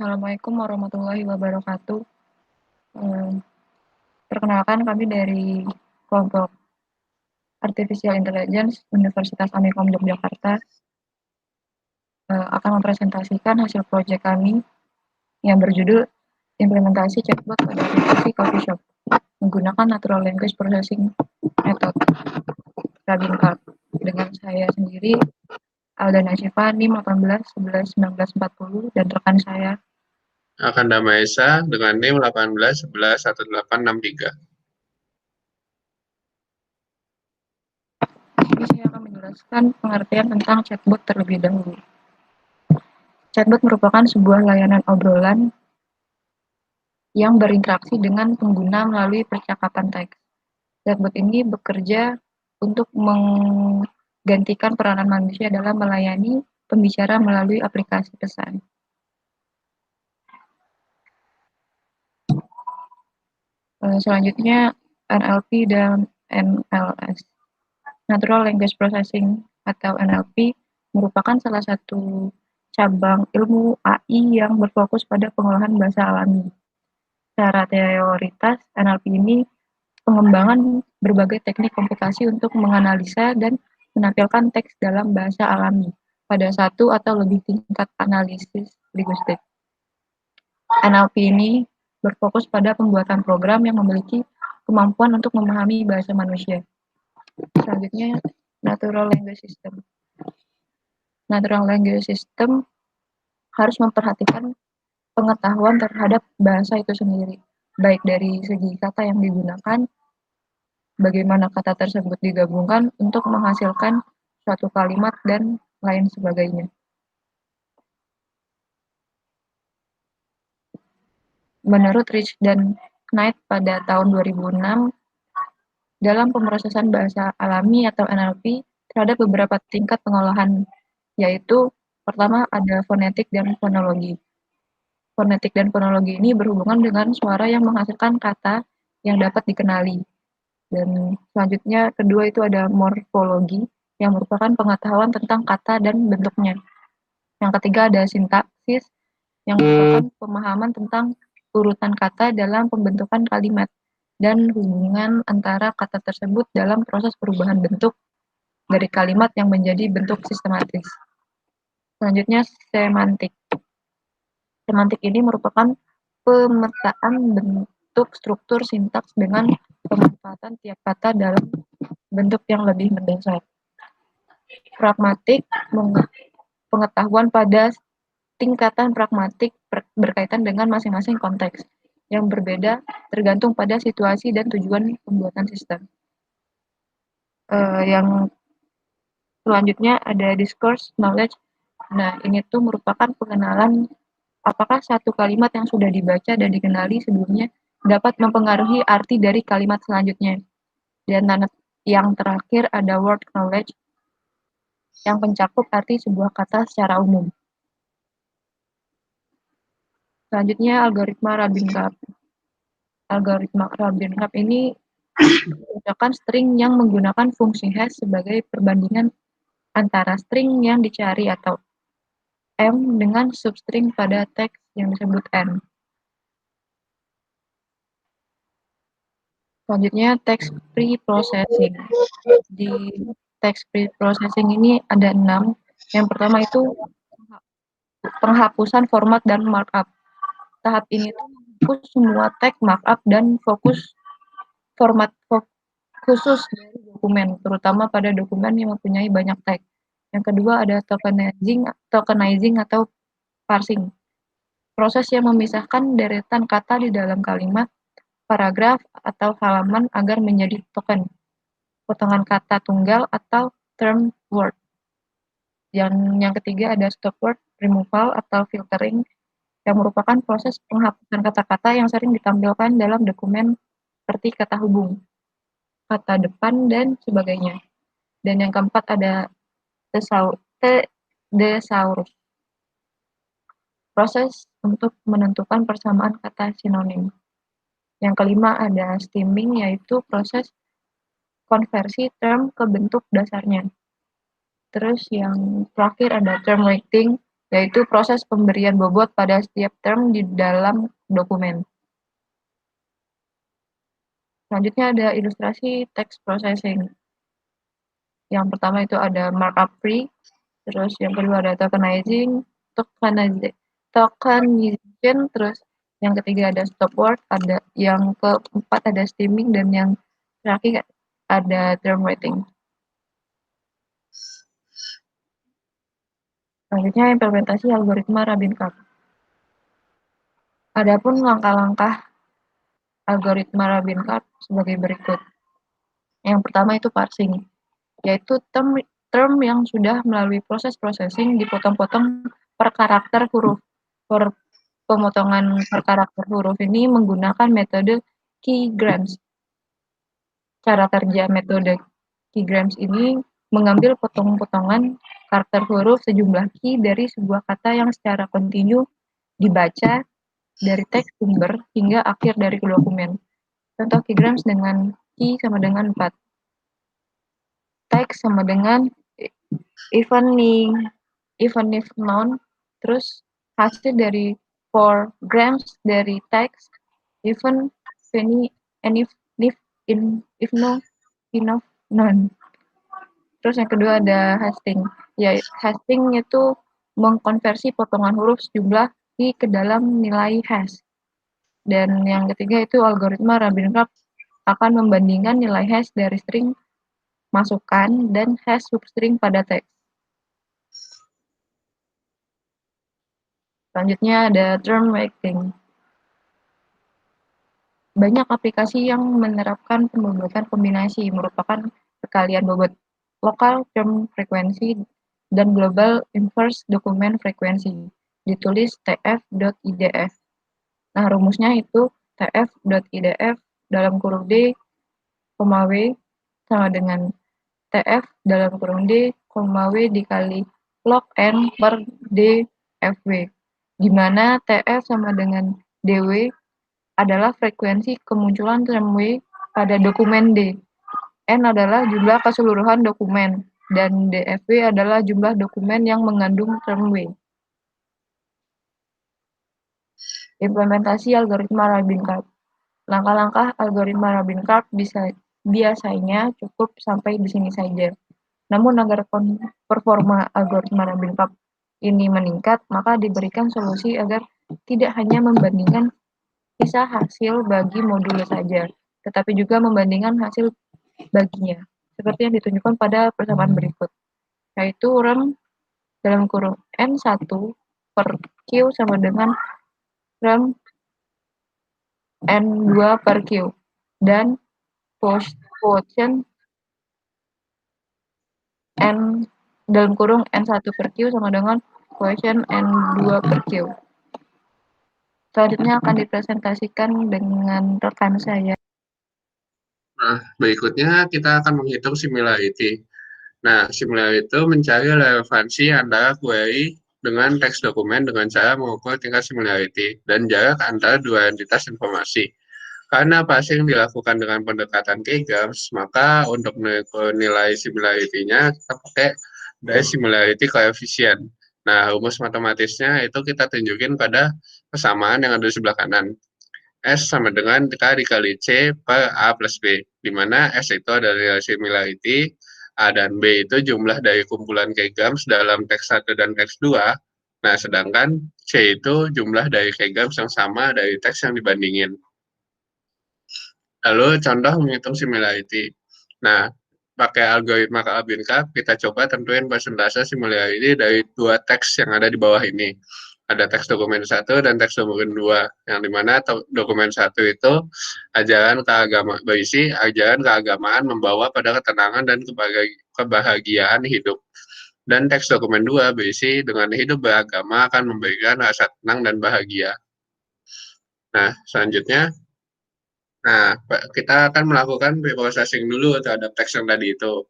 Assalamualaikum warahmatullahi wabarakatuh. Eee, Perkenalkan kami dari kelompok Artificial Intelligence Universitas Amikom Yogyakarta, akan mempresentasikan hasil proyek kami yang berjudul Implementasi Chatbot pada Aplikasi Coffee Shop menggunakan Natural Language Processing Method Rabin Card dengan saya sendiri, Alda Nasyifa, NIM 18111940, dan rekan saya Akanda Maesa dengan NIM 18111863. Jadi saya akan menjelaskan pengertian tentang chatbot terlebih dahulu. Chatbot merupakan sebuah layanan obrolan yang berinteraksi dengan pengguna melalui percakapan teks. Chatbot ini bekerja untuk menggantikan peranan manusia dalam melayani pembicara melalui aplikasi pesan. Selanjutnya NLP dan NLS. Natural Language Processing atau NLP merupakan salah satu cabang ilmu AI yang berfokus pada pengolahan bahasa alami. Secara teoritas, NLP ini pengembangan berbagai teknik komputasi untuk menganalisa dan menampilkan teks dalam bahasa alami pada satu atau lebih tingkat analisis linguistik. NLP ini berfokus pada pembuatan program yang memiliki kemampuan untuk memahami bahasa manusia. Selanjutnya, Natural Language System. Natural Language System harus memperhatikan pengetahuan terhadap bahasa itu sendiri, baik dari segi kata yang digunakan, bagaimana kata tersebut digabungkan untuk menghasilkan suatu kalimat, dan lain sebagainya. Menurut Rich dan Knight pada tahun 2006, dalam pemrosesan bahasa alami atau NLP terhadap beberapa tingkat pengolahan, yaitu pertama ada fonetik dan fonologi. Fonetik dan fonologi ini berhubungan dengan suara yang menghasilkan kata yang dapat dikenali. Dan selanjutnya kedua itu ada morfologi yang merupakan pengetahuan tentang kata dan bentuknya. Yang ketiga ada sintaksis yang merupakan pemahaman tentang urutan kata dalam pembentukan kalimat dan hubungan antara kata tersebut dalam proses perubahan bentuk dari kalimat yang menjadi bentuk sistematis. Selanjutnya semantik. Semantik ini merupakan pemetaan bentuk struktur sintaks dengan pemanfaatan tiap kata dalam bentuk yang lebih mendasar. Pragmatik, pengetahuan pada tingkatan pragmatik berkaitan dengan masing-masing konteks yang berbeda tergantung pada situasi dan tujuan pembuatan sistem. Yang selanjutnya ada discourse knowledge. Nah, ini tuh merupakan pengenalan apakah satu kalimat yang sudah dibaca dan dikenali sebelumnya dapat mempengaruhi arti dari kalimat selanjutnya. Dan yang terakhir ada word knowledge yang mencakup arti sebuah kata secara umum. Selanjutnya algoritma Rabin-Karp. Algoritma Rabin-Karp ini merupakan string yang menggunakan fungsi hash sebagai perbandingan antara string yang dicari atau M dengan substring pada teks yang disebut N. Selanjutnya text pre-processing. Di text pre-processing ini ada 6. Yang pertama itu penghapusan format dan markup. Tahap ini tuh menghapus semua teks markup dan fokus format khusus dari dokumen, terutama pada dokumen yang mempunyai banyak teks. Yang kedua ada tokenizing atau parsing. Proses yang memisahkan deretan kata di dalam kalimat, paragraf, atau halaman agar menjadi token, potongan kata tunggal atau term word. Yang ketiga ada stop word removal atau filtering, yang merupakan proses penghapusan kata-kata yang sering ditampilkan dalam dokumen seperti kata hubung, kata depan, dan sebagainya. Dan yang keempat ada thesaurus, proses untuk menentukan persamaan kata sinonim. Yang kelima ada stemming, yaitu proses konversi term ke bentuk dasarnya. Terus yang terakhir ada term weighting, yaitu proses pemberian bobot pada setiap term di dalam dokumen. Selanjutnya ada ilustrasi text processing. Yang pertama itu ada markup free, terus yang kedua ada tokenizing, tokenization, terus yang ketiga ada stop word, ada yang keempat ada steaming, dan yang terakhir ada term waiting. Selanjutnya implementasi algoritma Rabin-Cobb. Adapun langkah-langkah algoritma Rabin-Cobb sebagai berikut. Yang pertama itu parsing, yaitu term yang sudah melalui proses processing dipotong-potong per karakter huruf. Pemotongan per karakter huruf ini menggunakan metode keygrams. Cara kerja metode keygrams ini mengambil potong-potongan karakter huruf sejumlah key dari sebuah kata yang secara kontinu dibaca dari teks sumber hingga akhir dari dokumen. Contoh keygrams dengan key sama dengan 4. Teks sama dengan evening noun, terus hasil dari 4 grams dari teks, even, penny, and if no, enough, none. Terus yang kedua ada hasting. Ya, hasting itu mengkonversi potongan huruf sejumlah key ke dalam nilai hash. Dan yang ketiga itu algoritma Rabin-Cobb akan membandingkan nilai hash dari string masukan dan hash substring pada teks. Selanjutnya ada term waiting. Banyak aplikasi yang menerapkan pembobotan kombinasi merupakan sekalian bobot lokal term frekuensi dan global inverse dokumen frekuensi, ditulis tf.idf. Nah, rumusnya itu tf.idf dalam kurung d, w sama dengan tf dalam kurung d, w dikali log n per dfw, di mana tf sama dengan dw adalah frekuensi kemunculan term W pada dokumen D. N adalah jumlah keseluruhan dokumen, dan DFW adalah jumlah dokumen yang mengandung term W. Implementasi algoritma Rabin-Cobb. Langkah-langkah algoritma Rabin-Cobb biasanya cukup sampai di sini saja. Namun agar performa algoritma Rabin-Cobb ini meningkat, maka diberikan solusi agar tidak hanya membandingkan sisa hasil bagi modul saja, tetapi juga membandingkan hasil baginya, seperti yang ditunjukkan pada persamaan berikut, yaitu rem dalam kurung N1 per Q sama dengan rem N2 per Q, dan quotient N dalam kurung N1 per Q sama dengan quotient N2 per Q. Selanjutnya akan dipresentasikan dengan rekan saya. Nah, berikutnya kita akan menghitung similarity. Nah, similarity itu mencari relevansi antara query dengan teks dokumen dengan cara mengukur tingkat similarity dan jarak antara dua entitas informasi. Karena parsing dilakukan dengan pendekatan keygrams, maka untuk nilai similarity-nya kita pakai dari similarity coefficient. Nah, rumus matematisnya itu kita tunjukin pada persamaan yang ada di sebelah kanan. S sama dengan K dikali C per A plus B, di mana S itu adalah nilai similarity, A dan B itu jumlah dari kumpulan keygrams dalam teks 1 dan teks 2, nah sedangkan C itu jumlah dari keygrams yang sama dari teks yang dibandingin. Lalu contoh menghitung similarity. Nah, pakai algoritma Rabin-Cobb, kita coba tentuin persentase similarity dari dua teks yang ada di bawah ini. Ada teks dokumen 1 dan teks dokumen 2, yang dimana dokumen 1 itu berisi ajaran keagamaan membawa pada ketenangan dan kebahagiaan hidup. Dan teks dokumen 2 berisi dengan hidup beragama akan memberikan rasa tenang dan bahagia. Nah, selanjutnya, kita akan melakukan preprocessing dulu terhadap teks yang tadi itu.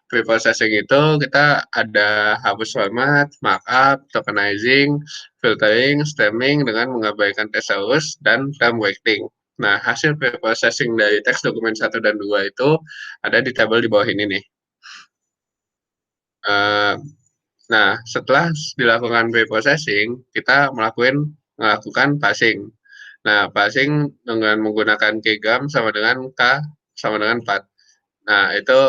Preprocessing itu kita ada hapus format, markup, tokenizing, filtering, stemming dengan mengabaikan thesaurus, dan term waiting. Nah, hasil preprocessing dari teks dokumen 1 dan 2 itu ada di tabel di bawah ini nih. Nah, setelah dilakukan preprocessing, kita melakukan passing. Nah, passing dengan menggunakan keygam sama dengan K sama dengan 4. Nah, itu,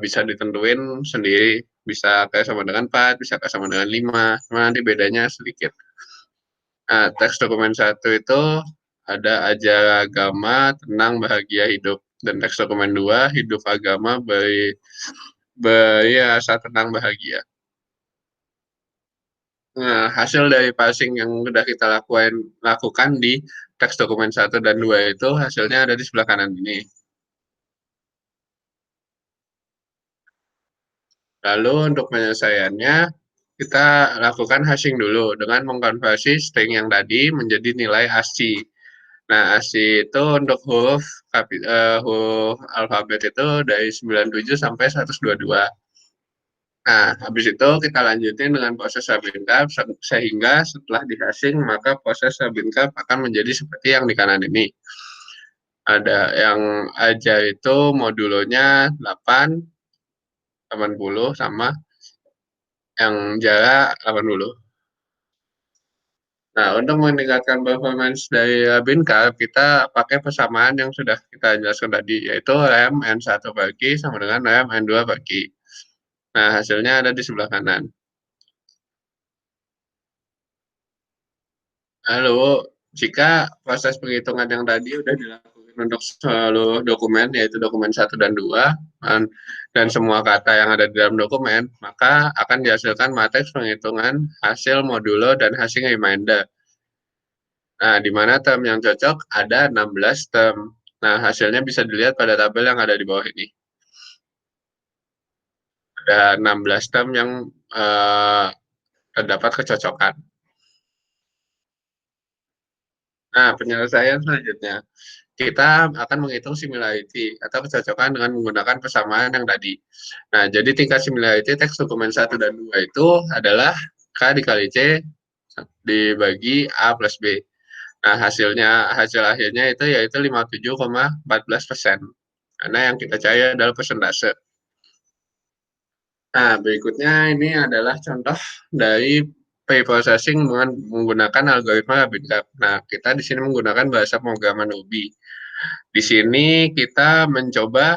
bisa ditentuin sendiri, bisa K sama dengan 4, bisa K sama dengan 5, cuma nanti bedanya sedikit. Nah, teks dokumen 1 itu ada aja agama, tenang, bahagia, hidup. Dan teks dokumen 2, hidup agama, bayi, asa, tenang, bahagia. Nah, hasil dari passing yang udah kita lakukan di teks dokumen 1 dan 2 itu hasilnya ada di sebelah kanan ini. Lalu untuk penyelesaiannya, kita lakukan hashing dulu dengan mengkonversi string yang tadi menjadi nilai ASCII. Nah, ASCII itu untuk huruf alfabet itu dari 97 sampai 122. Nah, habis itu kita lanjutin dengan proses Sabinkap sehingga setelah di-hashing maka proses Sabinkap akan menjadi seperti yang di kanan ini. Ada yang aja itu modulonya 8, 80 sama yang jarak 80. Nah, untuk meningkatkan performance dari Binkap, kita pakai persamaan yang sudah kita jelaskan tadi, yaitu rem N1 bagi sama dengan rem N2 bagi. Nah, hasilnya ada di sebelah kanan. Lalu, jika proses penghitungan yang tadi sudah dilakukan untuk seluruh dokumen, yaitu dokumen 1 dan 2, dan semua kata yang ada di dalam dokumen, maka akan dihasilkan matriks penghitungan hasil modulo dan hasil reminder. Nah, di mana term yang cocok ada 16 term. Nah, hasilnya bisa dilihat pada tabel yang ada di bawah ini. Ada 16 term yang terdapat kecocokan. Nah, penyelesaian selanjutnya. Kita akan menghitung similarity atau kecocokan dengan menggunakan persamaan yang tadi. Nah, jadi tingkat similarity teks dokumen 1 dan 2 itu adalah K dikali C dibagi A plus B. Nah, hasil akhirnya itu yaitu 57,14%. Karena yang kita cari adalah persentase. Nah, berikutnya ini adalah contoh dari preprocessing dengan menggunakan algoritma Binkap. Nah, kita di sini menggunakan bahasa pemrograman Ruby. Di sini kita mencoba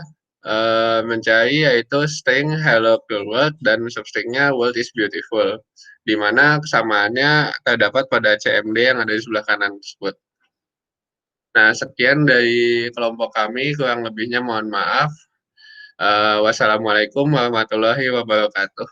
mencari yaitu string hello world dan substringnya world is beautiful, di mana kesamaannya terdapat pada CMD yang ada di sebelah kanan tersebut. Nah, sekian dari kelompok kami, kurang lebihnya mohon maaf. Wassalamualaikum warahmatullahi wabarakatuh.